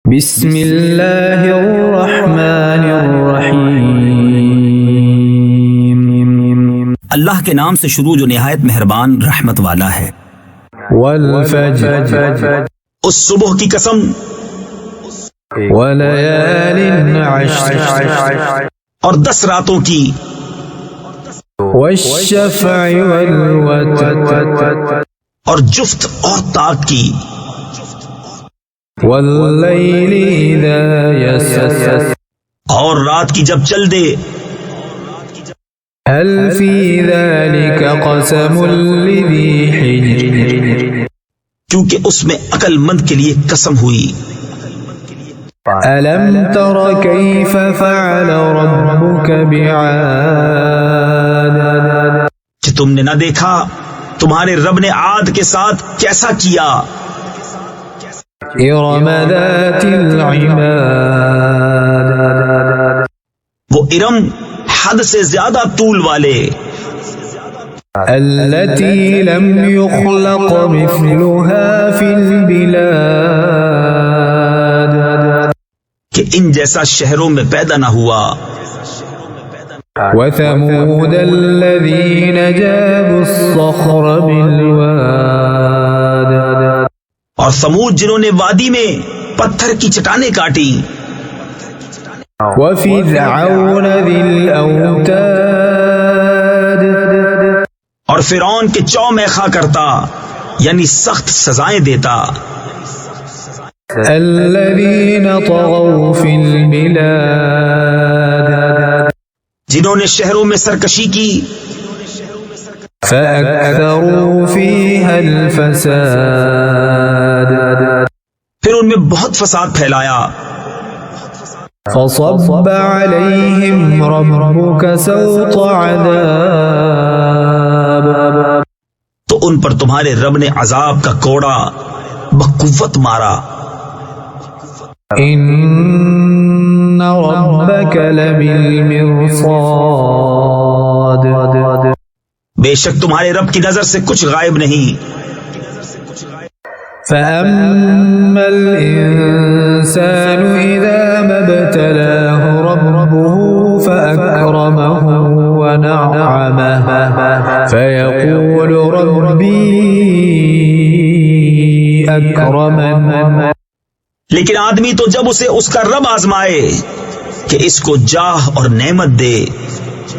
بسم اللہ الرحمن الرحیم، اللہ کے نام سے شروع جو نہایت مہربان رحمت والا ہے۔ والفجر اس صبح کی قسم ولیال عشر اور 10 راتوں کی، والشفع والوتر اور جفت اور طاق کی، واللیل اذا یسر اور رات کی جب چل دے۔ هل فی ذلک قسم لذی حجر، کیونکہ اس میں عقل مند کے لیے قسم ہوئی۔ الم تر کیف فعل ربک بعاد، کہ تم نے نہ دیکھا تمہارے رب نے عاد کے ساتھ کیسا کیا؟ ارم ذات العماد، وہ ارم حد سے زیادہ طول والے، التي لم يخلق مثلها في البلاد، کہ ان جیسا شہروں میں پیدا نہ ہوا۔ وثمود الذين جابوا الصخر بالواد، اور ثمود جنہوں نے وادی میں پتھر کی چٹانیں کاٹی۔ وفرعون ذي الأوتاد، اور فرعون کے چو میخا کرتا، یعنی سخت سزائیں دیتا۔ الذين طغوا في البلاد، جنہوں نے شہروں میں سرکشی کی، فأكثروا فيها الفساد، پھر ان میں بہت فساد پھیلایا۔ فصب عليهم ربك سوط عذاب، تو ان پر تمہارے رب نے عذاب کا کوڑا بقوت مارا۔ ان ربك لبالمرصاد، بے شک تمہارے رب کی نظر سے کچھ غائب نہیں۔ فأما الإنسان إذا ما ابتلاه ربه فأكرمه ونعمه فيقول ربي أكرمن، لیکن آدمی تو جب اسے اس کا رب آزمائے کہ اس کو جاہ اور نعمت دے،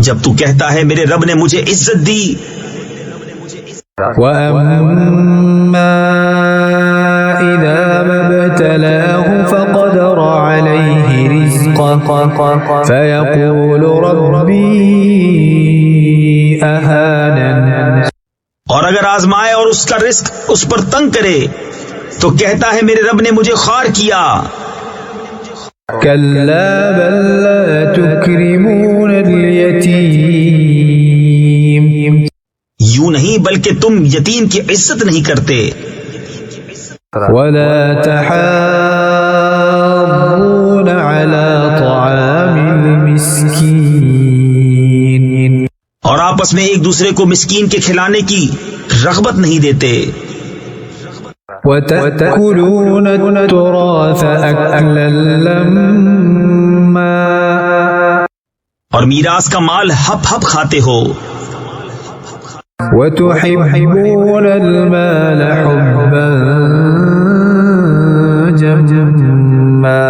جب تو کہتا ہے میرے رب نے مجھے عزت دی۔ وَأَمَّا إِذَا مَا ابْتَلَاهُ فَقَدَرَ عَلَيْهِ رِزْقَهُ فَيَقُولُ رَبِّي أَهَانَنِ، اور اگر آزمائے اور اس کا رزق اس پر تنگ کرے تو کہتا ہے میرے رب نے مجھے خوار کیا۔ كَلَّا بَل لَّا تُكْرِمُونَ الْيَتِيمَ، یوں نہیں بلکہ تم یتیم کی عزت نہیں کرتے۔ وَلَا تَحَاضُّونَ عَلَى طَعَامِ الْمِسْكِينِ، اور آپس میں ایک دوسرے کو مسکین کے کھلانے کی رغبت نہیں دیتے۔ وَتَأْكُلُونَ التُّرَاثَ أَكْلًا لَمًّا، اور میراث کا مال ہپ ہپ کھاتے ہو۔ وَتُحِبُّونَ الْمَالَ حُبًّا جَمًّا،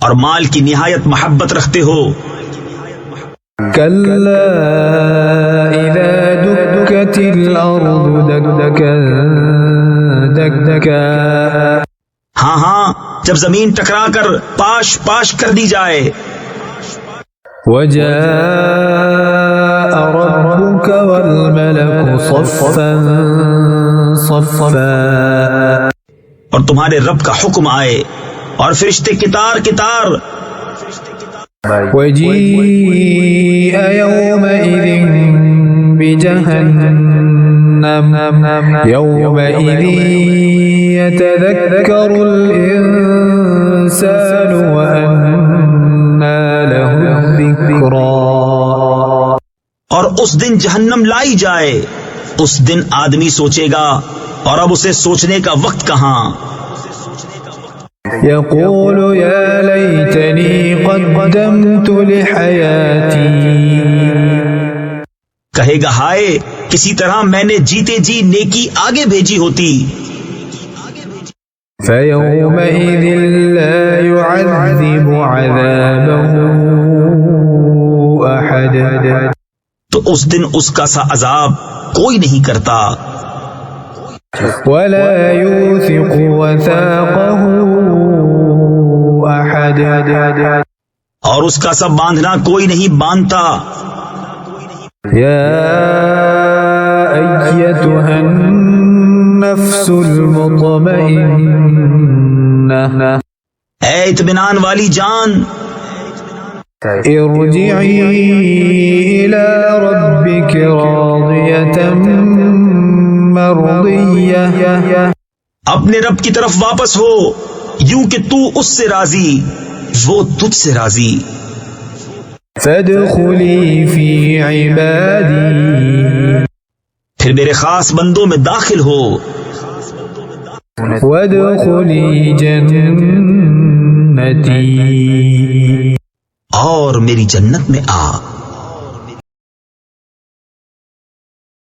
اور مال کی نہایت محبت رکھتے ہو۔ كَلَّا إِذَا دُكَّتِ الْأَرْضُ دَكًّا دَكًّا، ہاں ہاں، جب زمین ٹکرا کر پاش پاش کر دی جائے۔ وَجَاءَ رَبُّكَ وَالْمَلَكُ صَفًّا صَفًّا، اور تمہارے رب کا حکم آئے اور فرشتے قطار قطار۔ وَجِيءَ يَوْمَئِذٍ بِجَهَنَّمَ يَوْمَئِذٍ يَتَذَكَّرُ الْإِنسَانُ وَأَنَّى لَهُ الذِّكْرَى، اور اس دن جہنم لائی جائے، اس دن آدمی سوچے گا اور اب اسے سوچنے کا وقت کہاں۔ يقول يا ليتني قدمت لحياتي کہے گا ہائے کسی طرح میں نے جیتے جی نیکی آگے بھیجی ہوتی. فيومئذ لا يعذب عذابه أحد تو اس دن اس کا سا عذاب کوئی نہیں کرتا ولا يوثق وثاقه أحد اور اس کا سا باندھنا کوئی نہیں باندھتا. يا أيتها النفس المطمئنة اے اطمینان والی جان ارجعي إلى ربك راضية مرضية اپنے رب کی طرف واپس ہو یوں کہ تو اس سے راضی وہ تجھ سے راضی. فادخلي في عبادي پھر میرے خاص بندوں میں داخل ہو وادخلي جنتي اور میری جنت میں آ.